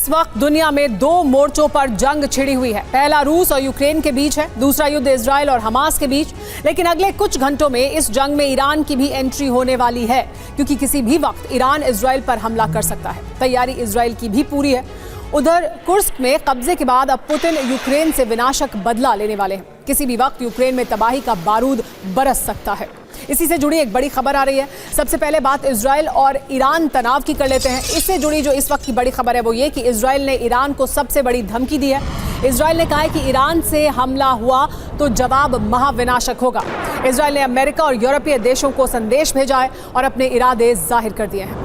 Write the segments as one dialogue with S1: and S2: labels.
S1: इस वक्त दुनिया में दो मोर्चों पर जंग छिड़ी हुई है। पहला रूस और यूक्रेन के बीच है, दूसरा युद्ध इजराइल और हमास के बीच। लेकिन अगले कुछ घंटों में इस जंग में ईरान की भी एंट्री होने वाली है, क्योंकि किसी भी वक्त ईरान इजराइल पर हमला कर सकता है। तैयारी इजराइल की भी पूरी है। उधर कुर्स्क में कब्जे के बाद अब पुतिन यूक्रेन से विनाशक बदला लेने वाले हैं। किसी भी वक्त यूक्रेन में तबाही का बारूद बरस सकता है। इसी से जुड़ी एक बड़ी खबर आ रही है। सबसे पहले बात इजराइल और ईरान तनाव की कर लेते हैं। इससे जुड़ी जो इस वक्त की बड़ी खबर है वो ये कि इजराइल ने ईरान को सबसे बड़ी धमकी दी है। इजराइल ने कहा है कि ईरान से हमला हुआ तो जवाब महाविनाशक होगा। इजराइल ने अमेरिका और यूरोपीय देशों को संदेश भेजा है और अपने इरादे जाहिर कर दिए हैं।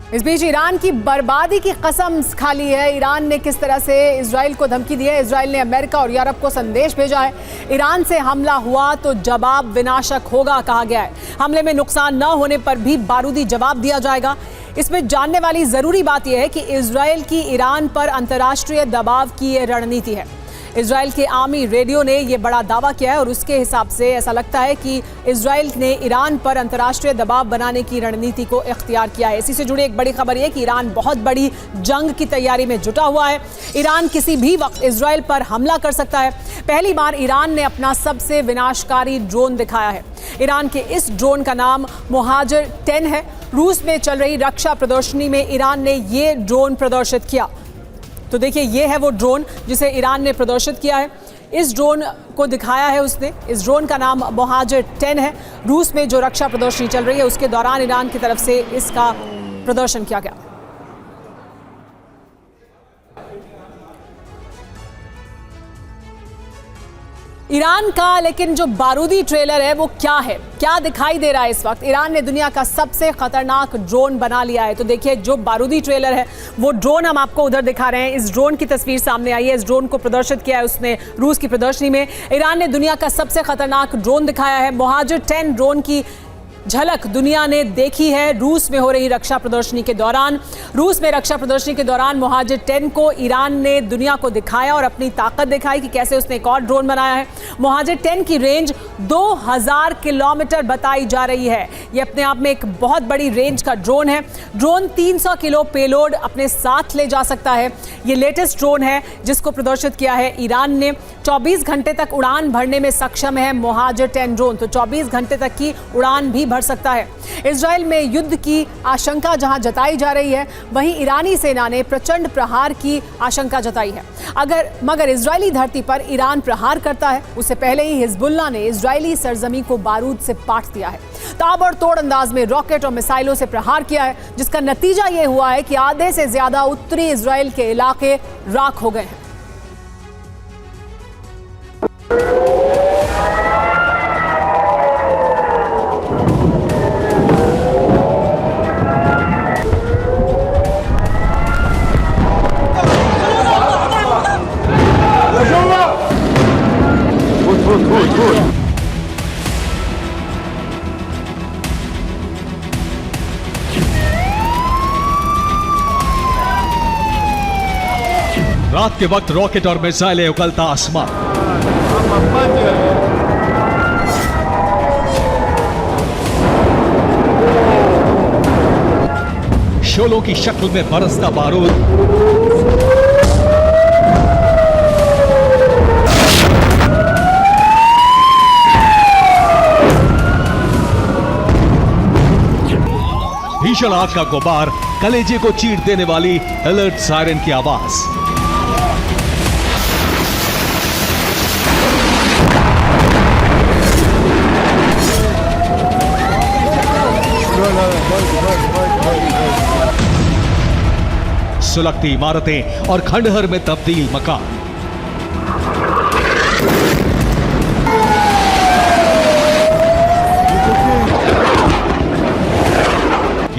S1: इस बीच ईरान की बर्बादी की कसम खा ली है। ईरान ने किस तरह से इजराइल को धमकी दी है। इजराइल ने अमेरिका और यूरोप को संदेश भेजा है, ईरान से हमला हुआ तो जवाब विनाशक होगा कहा गया है। हमले में नुकसान न होने पर भी बारूदी जवाब दिया जाएगा। इसमें जानने वाली जरूरी बात यह है कि इजराइल की ईरान पर अंतर्राष्ट्रीय दबाव की ये रणनीति है। इजराइल के आर्मी रेडियो ने यह बड़ा दावा किया है और उसके हिसाब से ऐसा लगता है कि इजराइल ने ईरान पर अंतर्राष्ट्रीय दबाव बनाने की रणनीति को इख्तियार किया है। इसी से जुड़ी एक बड़ी खबर यह कि ईरान बहुत बड़ी जंग की तैयारी में जुटा हुआ है। ईरान किसी भी वक्त इजराइल पर हमला कर सकता है। पहली बार ईरान ने अपना सबसे विनाशकारी ड्रोन दिखाया है। ईरान के इस ड्रोन का नाम मोहाजिर 10 है। रूस में चल रही रक्षा प्रदर्शनी में ईरान ने ये ड्रोन प्रदर्शित किया। तो देखिए, ये है वो ड्रोन जिसे ईरान ने प्रदर्शित किया है। इस ड्रोन को दिखाया है उसने। इस ड्रोन का नाम मोहाजिर 10 है। रूस में जो रक्षा प्रदर्शनी चल रही है उसके दौरान ईरान की तरफ से इसका प्रदर्शन किया गया। ईरान का लेकिन जो बारूदी ट्रेलर है वो क्या है, क्या दिखाई दे रहा है इस वक्त। ईरान ने दुनिया का सबसे खतरनाक ड्रोन बना लिया है। तो देखिए, जो बारूदी ट्रेलर है वो ड्रोन हम आपको उधर दिखा रहे हैं। इस ड्रोन की तस्वीर सामने आई है। इस ड्रोन को प्रदर्शित किया है उसने रूस की प्रदर्शनी में। ईरान ने दुनिया का सबसे खतरनाक ड्रोन दिखाया है। मोहाजिर 10 ड्रोन की झलक दुनिया ने देखी है रूस में हो रही रक्षा प्रदर्शनी के दौरान। रूस में रक्षा प्रदर्शनी के दौरान मोहाजिर 10 को ईरान ने दुनिया को दिखाया और अपनी ताकत दिखाई कि कैसे उसने एक और ड्रोन बनाया है। मोहाजिर 10 की रेंज 2000 किलोमीटर बताई जा रही है। यह अपने आप में एक बहुत बड़ी रेंज का ड्रोन है। ड्रोन 300 किलो पेलोड अपने साथ ले जा सकता है। यह लेटेस्ट ड्रोन है जिसको प्रदर्शित किया है ईरान ने। 24 घंटे तक उड़ान भरने में सक्षम है मोहाजिर 10 ड्रोन। तो 24 घंटे तक की उड़ान भी भर सकता है। इजराइल में युद्ध की आशंका जहां जताई जा रही है, वहीं ईरानी सेना ने प्रचंड प्रहार की आशंका जताई है। मगर इजरायली धरती पर ईरान प्रहार करता है उससे पहले ही हिजबुल्लाह ने इजरायली सरजमी को बारूद से पाट दिया है। ताबड़तोड़ अंदाज में रॉकेट और मिसाइलों से प्रहार किया है, जिसका नतीजा यह हुआ है कि आधे से ज्यादा उत्तरी इजराइल के इलाके राख हो गए हैं।
S2: रात के वक्त रॉकेट और मिसाइलें उगलता आसमान। शोलों की शक्ल में बरसता बारूद। भीषण आग का गुबार, कलेजे को चीर देने वाली अलर्ट सायरन की आवाज। सुलगती इमारतें और खंडहर में तब्दील मकान।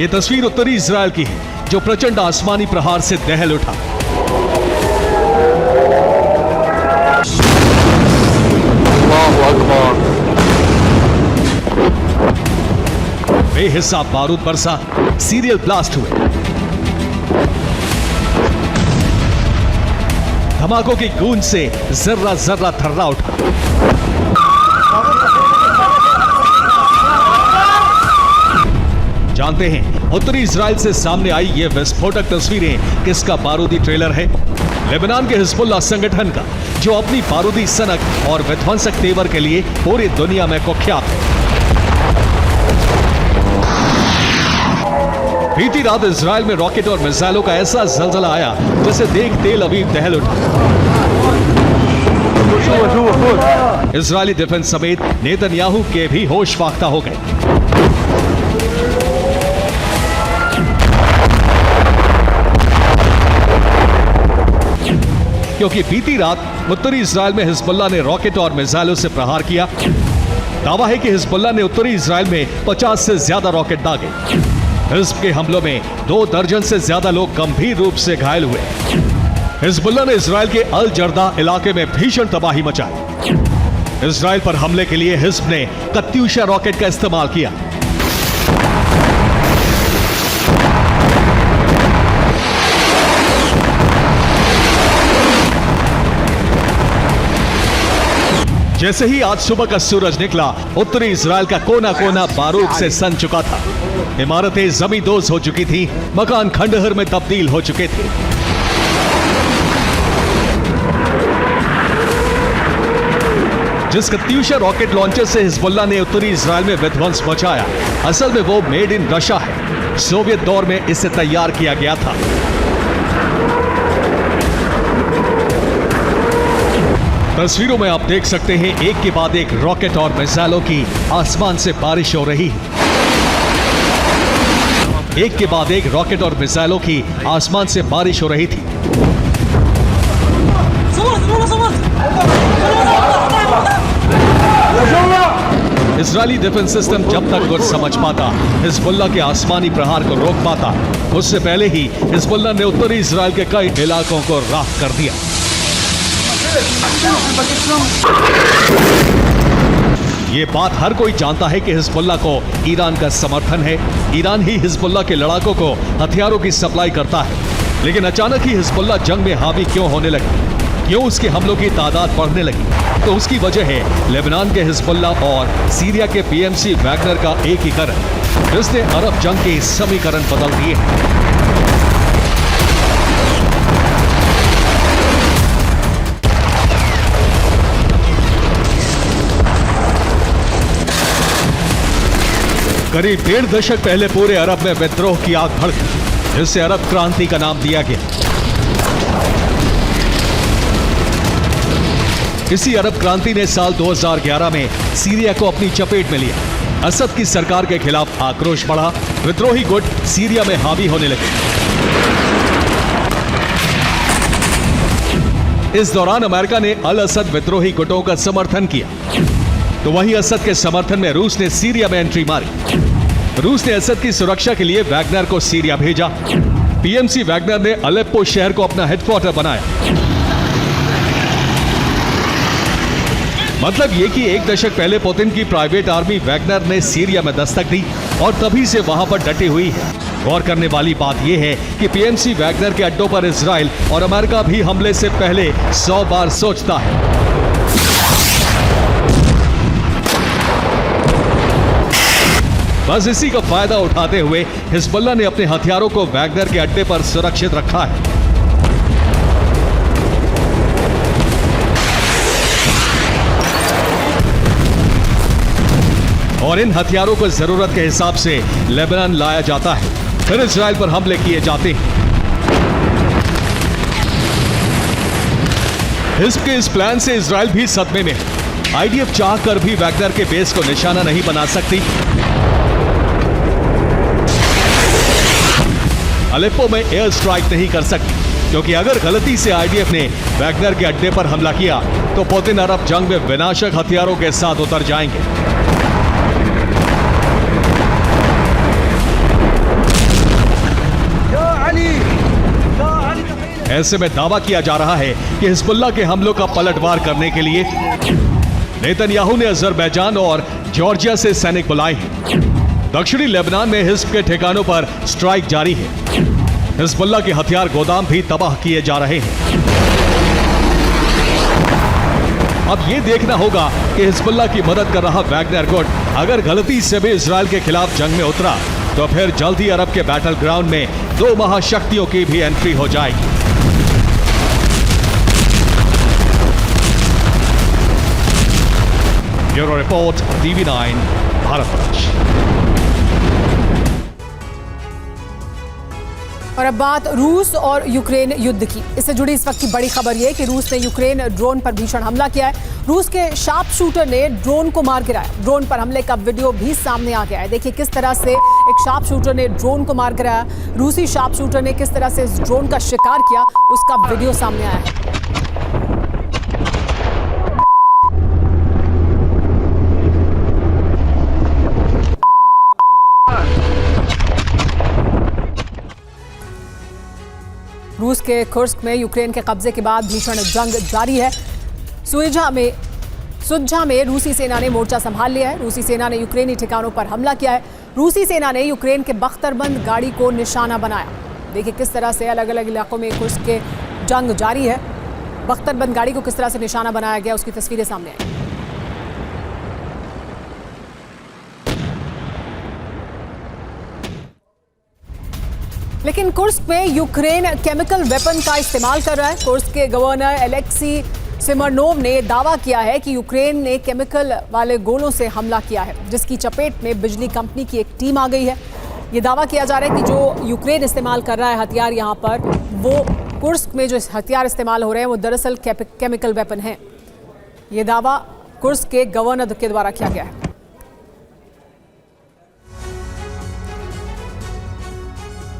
S2: यह तस्वीर उत्तरी इजराइल की है जो प्रचंड आसमानी प्रहार से दहल उठा। बेहिसाब बारूद बरसा, सीरियल ब्लास्ट हुए। धमाकों की गूंज से जर्रा जर्रा थर्रा उठा। जानते हैं उत्तरी इजराइल से सामने आई ये विस्फोटक तस्वीरें किसका बारूदी ट्रेलर है? लेबनान के हिजबुल्लाह संगठन का, जो अपनी बारूदी सनक और विध्वंसक तेवर के लिए पूरी दुनिया में कुख्यात है। बीती रात इजराइल में रॉकेट और मिसाइलों का ऐसा जलजला आया जिसे देख तेल अवीव दहल उठा। इजरायली डिफेंस समेत नेतन्याहू के भी होश फाख्ता हो गए। क्योंकि बीती रात उत्तरी इजराइल में हिजबुल्लाह ने रॉकेट और मिसाइलों से प्रहार किया। दावा है कि हिजबुल्लाह ने उत्तरी इजराइल में 50 से ज्यादा रॉकेट दागे। हिजब के हमलों में 2 दर्जन से ज्यादा लोग गंभीर रूप से घायल हुए। हिजबुल्लाह ने इजराइल के अल जर्दा इलाके में भीषण तबाही मचाई। इजराइल पर हमले के लिए हिजब ने कत्यूशा रॉकेट का इस्तेमाल किया। जैसे ही आज सुबह का सूरज निकला, उत्तरी इजराइल का कोना कोना बारूद से सन चुका था। इमारतें जमींदोज हो चुकी थी, मकान खंडहर में तब्दील हो चुके थे। जिस कत्यूशा रॉकेट लॉन्चर से हिजबुल्लाह ने उत्तरी इजराइल में विध्वंस मचाया, असल में वो मेड इन रशिया है। सोवियत दौर में इसे तैयार किया गया था। तस्वीरों में आप देख सकते हैं एक के बाद एक रॉकेट और मिसाइलों की आसमान से बारिश हो रही है। एक के बाद एक रॉकेट और मिसाइलों की आसमान से बारिश हो रही थी। इजरायली डिफेंस सिस्टम जब तक कुछ समझ पाता, हिजबुल्लाह के आसमानी प्रहार को रोक पाता, उससे पहले ही हिजबुल्लाह ने उत्तरी इजराइल के कई इलाकों को राख कर दिया। ये बात हर कोई जानता है कि हिजबुल्लाह को ईरान का समर्थन है। ईरान ही हिजबुल्लाह के लड़ाकों को हथियारों की सप्लाई करता है। लेकिन अचानक ही हिजबुल्लाह जंग में हावी क्यों होने लगी? क्यों उसके हमलों की तादाद बढ़ने लगी? तो उसकी वजह है लेबनान के हिजबुल्लाह और सीरिया के पीएमसी वैगनर का एकीकरण, जिसने अरब जंग के समीकरण बदल दिए हैं। करीब 1.5 दशक पहले पूरे अरब में विद्रोह की आग भड़की, जिससे अरब क्रांति का नाम दिया गया। इसी अरब क्रांति ने साल 2011 में सीरिया को अपनी चपेट में लिया। असद की सरकार के खिलाफ आक्रोश बढ़ा, विद्रोही गुट सीरिया में हावी होने लगे। इस दौरान अमेरिका ने अल असद विद्रोही गुटों का समर्थन किया, तो वहीं असद के समर्थन में रूस ने सीरिया में एंट्री मारी। रूस ने असद की सुरक्षा के लिए वैगनर को सीरिया भेजा। पीएमसी वैगनर ने अलेप्पो शहर को अपना हेडक्वार्टर बनाया। मतलब ये कि 1 दशक पहले पुतिन की प्राइवेट आर्मी वैगनर ने सीरिया में दस्तक दी और तभी से वहां पर डटी हुई है। गौर करने वाली बात यह है कि पीएमसी वैगनर के अड्डों पर इजराइल और अमेरिका भी हमले से पहले 100 बार सोचता है। बस इसी का फायदा उठाते हुए हिजबुल्लाह ने अपने हथियारों को वैगनर के अड्डे पर सुरक्षित रखा है। और इन हथियारों को जरूरत के हिसाब से लेबनान लाया जाता है, फिर इजराइल पर हमले किए जाते हैं। हिजब के इस प्लान से इजराइल भी सदमे में है। आईडीएफ चाहकर भी वैगनर के बेस को निशाना नहीं बना सकती। अलेप्पो में एयर स्ट्राइक नहीं कर सकती, क्योंकि अगर गलती से आईडीएफ ने वैगनर के अड्डे पर हमला किया तो पुतिन अरब जंग में विनाशक हथियारों के साथ उतर जाएंगे। ऐसे में दावा किया जा रहा है कि हिजबुल्लाह के हमलों का पलटवार करने के लिए नेतन्याहू ने अजरबैजान और जॉर्जिया से सैनिक बुलाए हैं। दक्षिणी लेबनान में हिजब के ठिकानों पर स्ट्राइक जारी है। हिजबुल्लाह के हथियार गोदाम भी तबाह किए जा रहे हैं। अब ये देखना होगा कि हिजबुल्लाह की मदद कर रहा वैगनर गुट अगर गलती से भी इजराइल के खिलाफ जंग में उतरा तो फिर जल्दी अरब के बैटल ग्राउंड में दो महाशक्तियों की भी एंट्री हो जाएगी। Bureau report, TV9 Bharatvarsh.
S1: और अब बात रूस और यूक्रेन युद्ध की। इससे जुड़ी इस वक्त की बड़ी खबर यह कि रूस ने यूक्रेन ड्रोन पर भीषण हमला किया है। रूस के शार्प शूटर ने ड्रोन को मार गिराया। ड्रोन पर हमले का वीडियो भी सामने आ गया है। देखिए किस तरह से एक शार्प शूटर ने ड्रोन को मार गिराया। रूसी शार्प शूटर ने किस तरह से इस ड्रोन का शिकार किया, उसका वीडियो सामने आया है। रूस के कुर्स्क में यूक्रेन के कब्जे के बाद भीषण जंग जारी है। सुज्जा में रूसी सेना ने मोर्चा संभाल लिया है। रूसी सेना ने यूक्रेनी ठिकानों पर हमला किया है। रूसी सेना ने यूक्रेन के बख्तरबंद गाड़ी को निशाना बनाया। देखिए किस तरह से अलग अलग इलाकों में कुर्स्क के जंग जारी है। बख्तरबंद गाड़ी को किस तरह से निशाना बनाया गया, उसकी तस्वीरें सामने आई। लेकिन कुर्स्क में यूक्रेन केमिकल वेपन का इस्तेमाल कर रहा है। कुर्स्क के गवर्नर एलेक्सी सिमरनोव ने दावा किया है कि यूक्रेन ने केमिकल वाले गोलों से हमला किया है, जिसकी चपेट में बिजली कंपनी की एक टीम आ गई है। ये दावा किया जा रहा है कि जो यूक्रेन इस्तेमाल कर रहा है हथियार यहाँ पर, वो कुर्स्क में जो हथियार इस्तेमाल हो रहे हैं वो दरअसल केमिकल वेपन हैं। ये दावा कुर्स्क के गवर्नर के द्वारा किया गया है।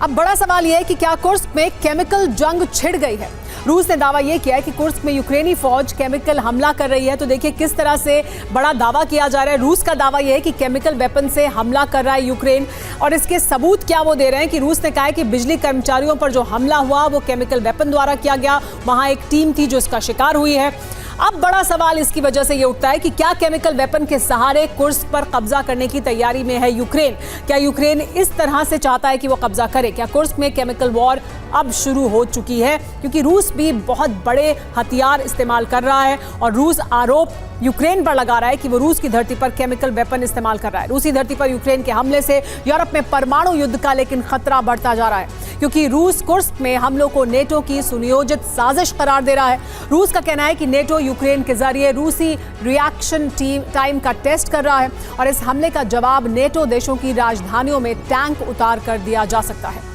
S1: अब बड़ा सवाल यह है कि क्या कुर्स्क में केमिकल जंग छिड़ गई है। रूस ने दावा यह किया है कि कुर्स्क में यूक्रेनी फौज केमिकल हमला कर रही है। तो देखिए किस तरह से बड़ा दावा किया जा रहा है। रूस का दावा यह है कि केमिकल वेपन से हमला कर रहा है यूक्रेन, और इसके सबूत क्या वो दे रहे हैं कि रूस ने कहा है कि बिजली कर्मचारियों पर जो हमला हुआ वो केमिकल वेपन द्वारा किया गया। वहां एक टीम थी जो इसका शिकार हुई है। अब बड़ा सवाल इसकी वजह से ये उठता है कि क्या केमिकल वेपन के सहारे कुर्स्क पर कब्जा करने की तैयारी में है यूक्रेन। क्या यूक्रेन इस तरह से चाहता है कि वो कब्जा करे? क्या कुर्स्क में केमिकल वॉर अब शुरू हो चुकी है? क्योंकि रूस भी बहुत बड़े हथियार इस्तेमाल कर रहा है और रूस आरोप यूक्रेन पर लगा रहा है कि वो रूस की धरती पर केमिकल वेपन इस्तेमाल कर रहा है। रूसी धरती पर यूक्रेन के हमले से यूरोप में परमाणु युद्ध का लेकिन खतरा बढ़ता जा रहा है, क्योंकि रूस कुर्स्क में हमलों को नेटो की सुनियोजित साजिश करार दे रहा है। रूस का कहना है कि नेटो यूक्रेन के जरिए रूसी रिएक्शन टाइम का टेस्ट कर रहा है और इस हमले का जवाब नेटो देशों की राजधानियों में टैंक उतार कर दिया जा सकता है।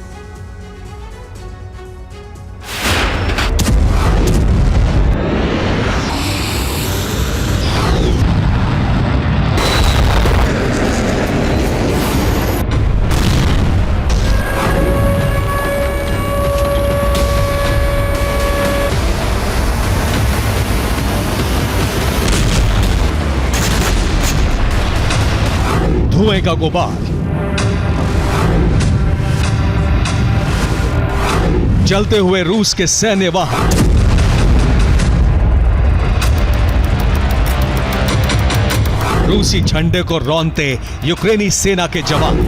S2: धुएं का गुबार, चलते हुए रूस के सैन्य वाहन, रूसी झंडे को रौंदते यूक्रेनी सेना के जवान,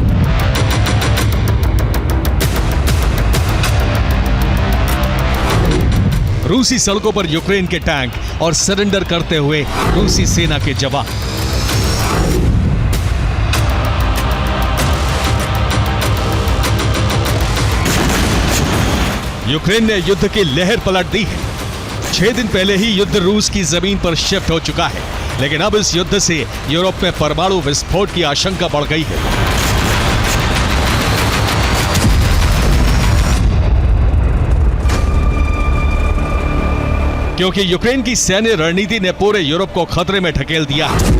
S2: रूसी सड़कों पर यूक्रेन के टैंक और सरेंडर करते हुए रूसी सेना के जवान। यूक्रेन ने युद्ध की लहर पलट दी है। 6 दिन पहले ही युद्ध रूस की जमीन पर शिफ्ट हो चुका है, लेकिन अब इस युद्ध से यूरोप में परमाणु विस्फोट की आशंका बढ़ गई है। क्योंकि यूक्रेन की सैन्य रणनीति ने पूरे यूरोप को खतरे में ढकेल दिया है।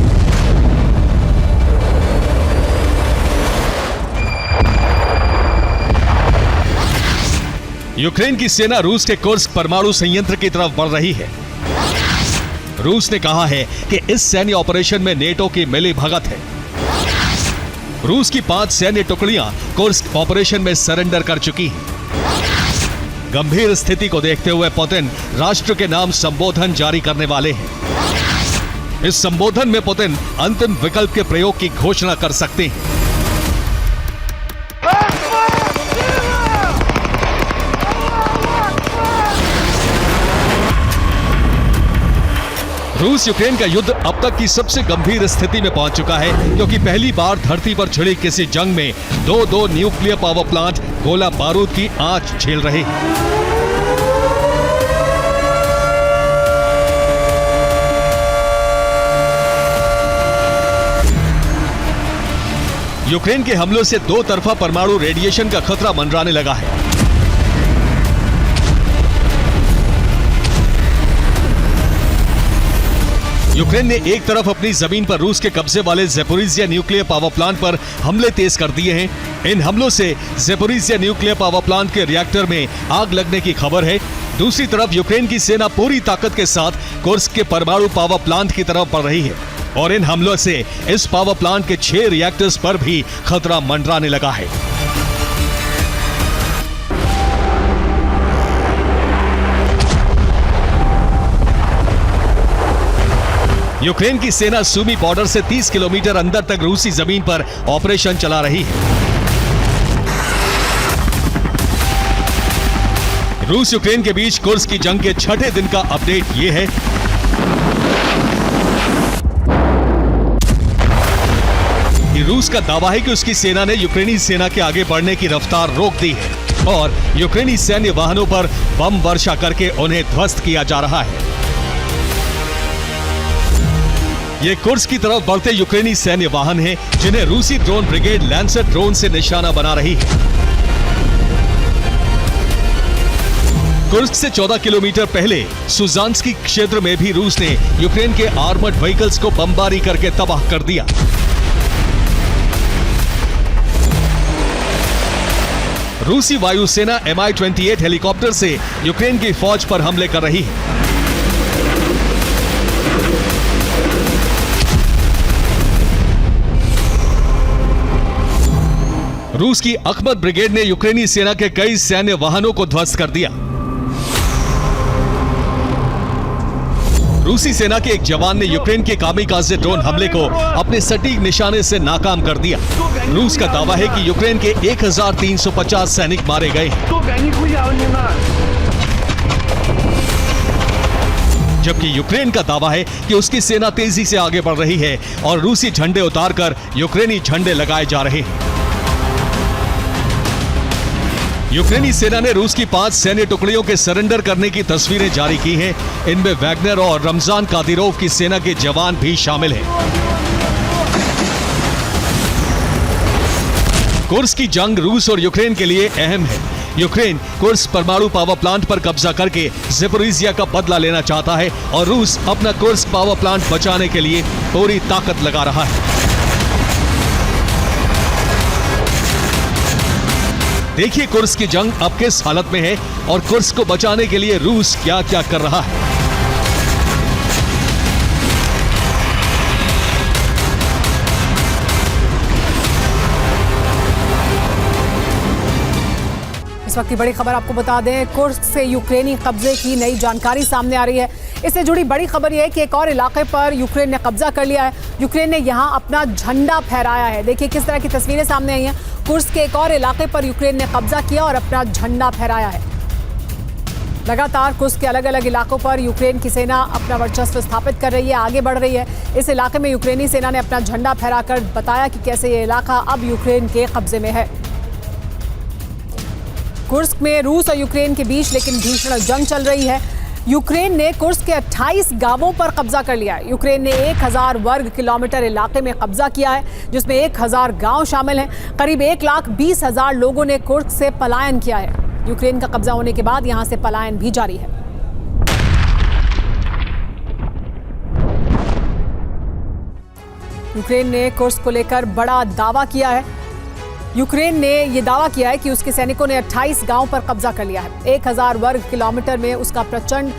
S2: यूक्रेन की सेना रूस के कुर्स्क परमाणु संयंत्र की तरफ बढ़ रही है। रूस ने कहा है कि इस सैन्य ऑपरेशन में नेटो की मिली भगत है। रूस की 5 सैन्य टुकड़ियां कुर्स्क ऑपरेशन में सरेंडर कर चुकी हैं। गंभीर स्थिति को देखते हुए पुतिन राष्ट्र के नाम संबोधन जारी करने वाले हैं। इस संबोधन में पुतिन अंतिम विकल्प के प्रयोग की घोषणा कर सकते हैं। रूस यूक्रेन का युद्ध अब तक की सबसे गंभीर स्थिति में पहुंच चुका है, क्योंकि पहली बार धरती पर छिड़ी किसी जंग में दो न्यूक्लियर पावर प्लांट गोला बारूद की आंच झेल रहे हैं। यूक्रेन के हमलों से दो तरफा परमाणु रेडिएशन का खतरा मंडराने लगा है। यूक्रेन ने एक तरफ अपनी जमीन पर रूस के कब्जे वाले ज़ैपोरिज़िया न्यूक्लियर पावर प्लांट पर हमले तेज कर दिए हैं। इन हमलों से ज़ैपोरिज़िया न्यूक्लियर पावर प्लांट के रिएक्टर में आग लगने की खबर है। दूसरी तरफ यूक्रेन की सेना पूरी ताकत के साथ कुर्स्क के परमाणु पावर प्लांट की तरफ बढ़ रही है और इन हमलों से इस पावर प्लांट के 6 रिएक्टर्स पर भी खतरा मंडराने लगा है। यूक्रेन की सेना सूमी बॉर्डर से 30 किलोमीटर अंदर तक रूसी जमीन पर ऑपरेशन चला रही है। रूस यूक्रेन के बीच कुर्स्क की जंग के 6ठे दिन का अपडेट ये है। रूस का दावा है कि उसकी सेना ने यूक्रेनी सेना के आगे बढ़ने की रफ्तार रोक दी है और यूक्रेनी सैन्य वाहनों पर बम वर्षा करके उन्हें ध्वस्त किया जा रहा है। ये कुर्स्क की तरफ बढ़ते यूक्रेनी सैन्य वाहन हैं, जिन्हें रूसी ड्रोन ब्रिगेड लैंसर ड्रोन से निशाना बना रही है। कुर्स्क से 14 किलोमीटर पहले सुजान्स्की क्षेत्र में भी रूस ने यूक्रेन के आर्मर्ड व्हीकल्स को बमबारी करके तबाह कर दिया। रूसी वायुसेना Mi-28 हेलीकॉप्टर से यूक्रेन की फौज पर हमले कर रही है। रूस की अखमत ब्रिगेड ने यूक्रेनी सेना के कई सैन्य वाहनों को ध्वस्त कर दिया। रूसी सेना के एक जवान ने यूक्रेन के कामिकाज़े ड्रोन हमले को अपने सटीक निशाने से नाकाम कर दिया। रूस का दावा है कि यूक्रेन के 1350 सैनिक मारे गए हैं, जबकि यूक्रेन का दावा है कि उसकी सेना तेजी से आगे बढ़ रही है और रूसी झंडे उतारकर यूक्रेनी झंडे लगाए जा रहे हैं। यूक्रेनी सेना ने रूस की 5 सैन्य टुकड़ियों के सरेंडर करने की तस्वीरें जारी की हैं। इनमें वैगनर और रमजान कादिरोव की सेना के जवान भी शामिल हैं। कुर्स्क की जंग रूस और यूक्रेन के लिए अहम है। यूक्रेन कुर्स्क परमाणु पावर प्लांट पर कब्जा करके ज़ैपोरिज़िया का बदला लेना चाहता है और रूस अपना कुर्स्क पावर प्लांट बचाने के लिए पूरी ताकत लगा रहा है। देखिए कुर्स्क की जंग अब किस हालत में है और कुर्स्क को बचाने के लिए रूस क्या क्या कर रहा है।
S1: इस वक्त की बड़ी खबर आपको बता दें, कुर्स्क से यूक्रेनी कब्जे की नई जानकारी सामने आ रही है। इससे जुड़ी बड़ी खबर यह है कि एक और इलाके पर यूक्रेन ने कब्जा कर लिया है। यूक्रेन ने यहां अपना झंडा फहराया है। देखिए किस तरह की तस्वीरें सामने आई हैं। कुर्स्क के एक और इलाके पर यूक्रेन ने कब्जा किया और अपना झंडा फहराया है। लगातार कुर्स्क के अलग अलग इलाकों पर यूक्रेन की सेना अपना वर्चस्व स्थापित कर रही है, आगे बढ़ रही है। इस इलाके में यूक्रेनी सेना ने अपना झंडा फहराकर बताया कि कैसे ये इलाका अब यूक्रेन के कब्जे में है। कुर्स्क में रूस और यूक्रेन के बीच लेकिन भीषण जंग चल रही है। यूक्रेन ने कुर्स्क के 28 गांवों पर कब्जा कर लिया है। यूक्रेन ने 1000 वर्ग किलोमीटर इलाके में कब्जा किया है, जिसमें 1000 गांव शामिल हैं। करीब 1,20,000 लोगों ने कुर्स्क से पलायन किया है। यूक्रेन का कब्जा होने के बाद यहां से पलायन भी जारी है। यूक्रेन ने कुर्स्क को लेकर बड़ा दावा किया है। यूक्रेन ने यह दावा किया है कि उसके सैनिकों ने 28 गांव पर कब्जा कर लिया है। 1000 वर्ग किलोमीटर में उसका प्रचंड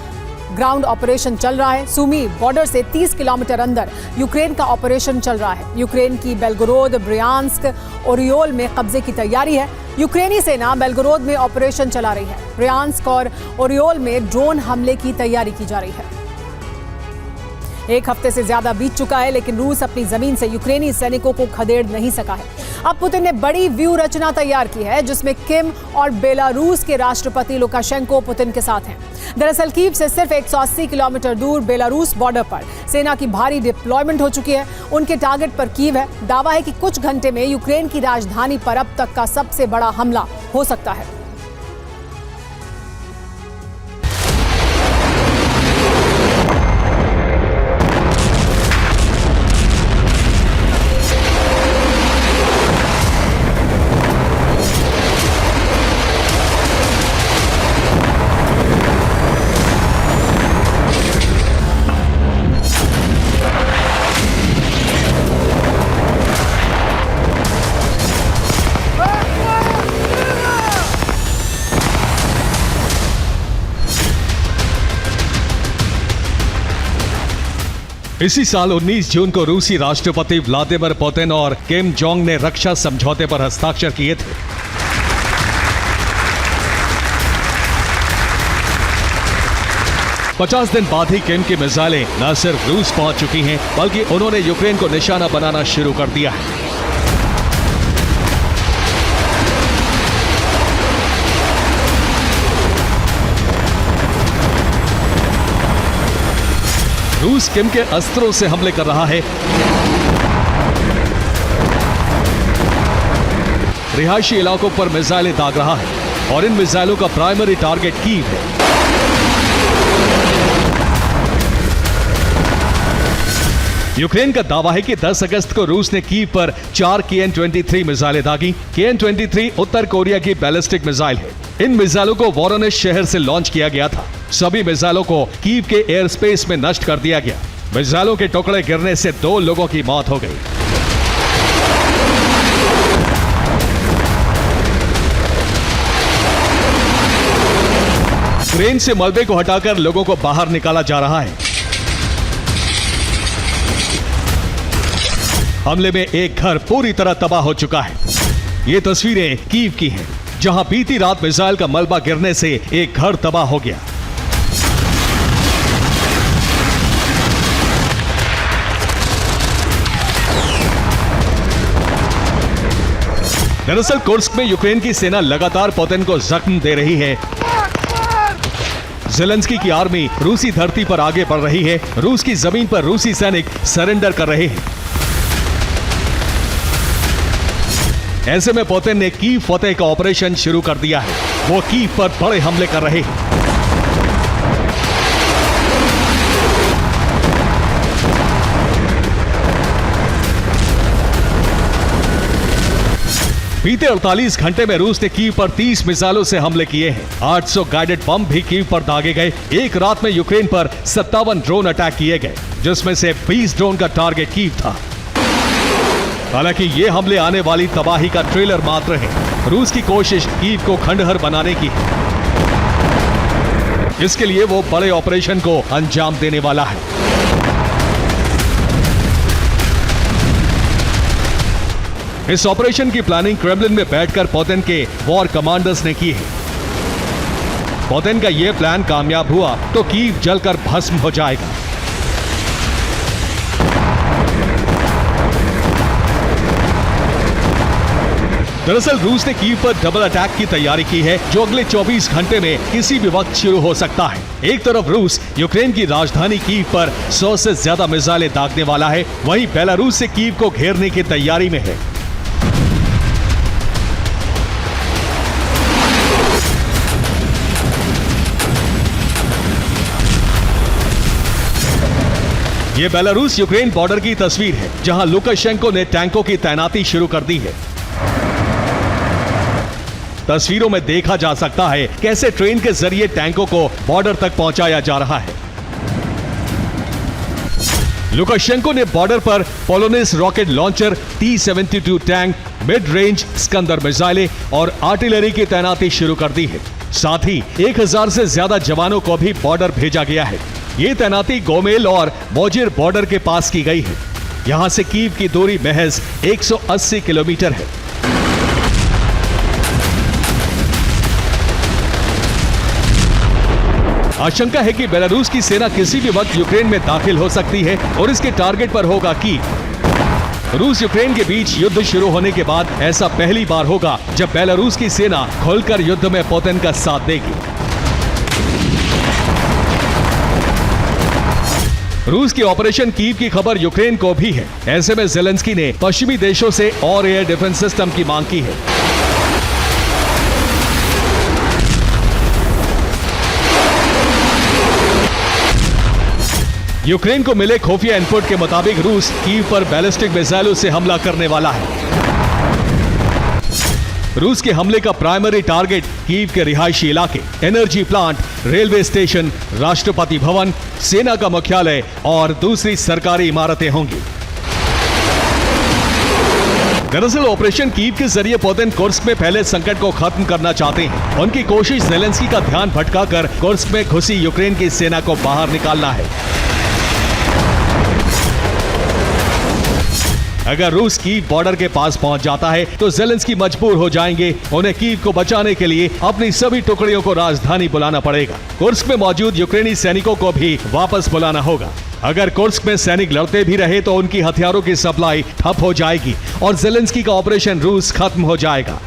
S1: ग्राउंड ऑपरेशन चल रहा है। सूमी बॉर्डर से 30 किलोमीटर अंदर यूक्रेन का ऑपरेशन चल रहा है। यूक्रेन की बेलगोरोद, ब्रियांस्क, ओरियोल में कब्जे की तैयारी है। यूक्रेनी सेना बेलगोरोद में ऑपरेशन चला रही है। ब्रियांस्क और ओरियोल में ड्रोन हमले की तैयारी की जा रही है। एक हफ्ते से ज्यादा बीत चुका है, लेकिन रूस अपनी जमीन से यूक्रेनी सैनिकों को खदेड़ नहीं सका है। अब पुतिन ने बड़ी व्यू रचना तैयार की है जिसमें किम और बेलारूस के राष्ट्रपति लुकाशेंको पुतिन के साथ हैं। दरअसल कीव से सिर्फ 180 किलोमीटर दूर बेलारूस बॉर्डर पर सेना की भारी डिप्लॉयमेंट हो चुकी है। उनके टारगेट पर कीव है। दावा है कि कुछ घंटे में यूक्रेन की राजधानी पर अब तक का सबसे बड़ा हमला हो सकता है।
S2: इसी साल 19 जून को रूसी राष्ट्रपति व्लादिमीर पुतिन और किम जोंग ने रक्षा समझौते पर हस्ताक्षर किए थे। पचास दिन बाद ही किम की मिसाइलें न सिर्फ रूस पहुंच चुकी हैं, बल्कि उन्होंने यूक्रेन को निशाना बनाना शुरू कर दिया है। रूस किम के अस्त्रों से हमले कर रहा है। रिहायशी इलाकों पर मिसाइलें दाग रहा है और इन मिसाइलों का प्राइमरी टारगेट कीव है। यूक्रेन का दावा है कि 10 अगस्त को रूस ने कीव पर 4 KN-23 मिसाइलें दागी। KN-23 उत्तर कोरिया की बैलिस्टिक मिसाइल है। इन मिसाइलों को वोरोनिज शहर से लॉन्च किया गया था। सभी मिसाइलों को कीव के एयर स्पेस में नष्ट कर दिया गया। मिसाइलों के टुकड़े गिरने से 2 लोगों की मौत हो गई। क्रेन से मलबे को हटाकर लोगों को बाहर निकाला जा रहा है। हमले में एक घर पूरी तरह तबाह हो चुका है। ये तस्वीरें कीव की हैं, जहां बीती रात मिसाइल का मलबा गिरने से एक घर तबाह हो गया। दरअसल कुर्स्क में यूक्रेन की सेना लगातार पुतिन को जख्म दे रही है। ज़ेलेंस्की की आर्मी रूसी धरती पर आगे बढ़ रही है। रूस की जमीन पर रूसी सैनिक सरेंडर कर रहे हैं। ऐसे में पुतिन ने कीव फतेह का ऑपरेशन शुरू कर दिया है। वो कीव पर बड़े हमले कर रहे हैं। बीते 48 घंटे में रूस ने कीव पर 30 मिसाइलों से हमले किए हैं। 800 गाइडेड बम भी कीव पर दागे गए। एक रात में यूक्रेन पर 57 ड्रोन अटैक किए गए, जिसमें से 20 ड्रोन का टारगेट कीव था। हालांकि ये हमले आने वाली तबाही का ट्रेलर मात्र है। रूस की कोशिश कीव को खंडहर बनाने की है। इसके लिए वो बड़े ऑपरेशन को अंजाम देने वाला है। इस ऑपरेशन की प्लानिंग क्रेमलिन में बैठकर पुतिन के वॉर कमांडर्स ने की है। पुतिन का यह प्लान कामयाब हुआ तो कीव जलकर भस्म हो जाएगा। दरअसल रूस ने कीव पर डबल अटैक की तैयारी की है, जो अगले 24 घंटे में किसी भी वक्त शुरू हो सकता है। एक तरफ रूस यूक्रेन की राजधानी कीव पर 100 से ज्यादा मिसाइलें दागने वाला है, वहीं बेलारूस से कीव को घेरने की तैयारी में है। ये बेलारूस यूक्रेन बॉर्डर की तस्वीर है, जहां लुकाशेंको ने टैंकों की तैनाती शुरू कर दी है। तस्वीरों में देखा जा सकता है कैसे ट्रेन के जरिए टैंकों को बॉर्डर तक पहुंचाया जा रहा है। लुकाशेंको ने बॉर्डर पर Polonez rocket launcher, T-72 tank, mid range Iskander मिसाइलें और आर्टिलरी की तैनाती शुरू कर दी है। साथ ही 1000 से ज्यादा जवानों को भी बॉर्डर भेजा गया है। ये तैनाती गोमेल और मोजिर बॉर्डर के पास की गई है। यहां से कीव की दूरी महज 180 किलोमीटर है। आशंका है कि बेलारूस की सेना किसी भी वक्त यूक्रेन में दाखिल हो सकती है और इसके टारगेट पर होगा कीव। रूस यूक्रेन के बीच युद्ध शुरू होने के बाद ऐसा पहली बार होगा जब बेलारूस की सेना खुलकर युद्ध में पुतिन का साथ देगी। रूस की ऑपरेशन कीव की खबर यूक्रेन को भी है। ऐसे में ज़ेलेंस्की ने पश्चिमी देशों से और एयर डिफेंस सिस्टम की मांग की है। यूक्रेन को मिले खुफिया इनपुट के मुताबिक रूस कीव पर बैलिस्टिक मिसाइलों से हमला करने वाला है। रूस के हमले का प्राइमरी टारगेट कीव के रिहायशी इलाके, energy plant, railway station, Rashtrapati Bhavan, सेना का मुख्यालय और दूसरी सरकारी इमारतें होंगी। दरअसल ऑपरेशन कीव के जरिए पुतिन कुर्स्क में फैले संकट को खत्म करना चाहते हैं। उनकी कोशिश ज़ेलेंस्की का ध्यान भटकाकर कुर्स्क में घुसी यूक्रेन की सेना को बाहर निकालना है। अगर रूस कीव बॉर्डर के पास पहुंच जाता है तो ज़ेलेंस्की मजबूर हो जाएंगे। उन्हें कीव को बचाने के लिए अपनी सभी टुकड़ियों को राजधानी बुलाना पड़ेगा। कुर्स्क में मौजूद यूक्रेनी सैनिकों को भी वापस बुलाना होगा। अगर कुर्स्क में सैनिक लड़ते भी रहे तो उनकी हथियारों की सप्लाई ठप हो जाएगी और ज़ेलेंस्की का ऑपरेशन रूस खत्म हो जाएगा।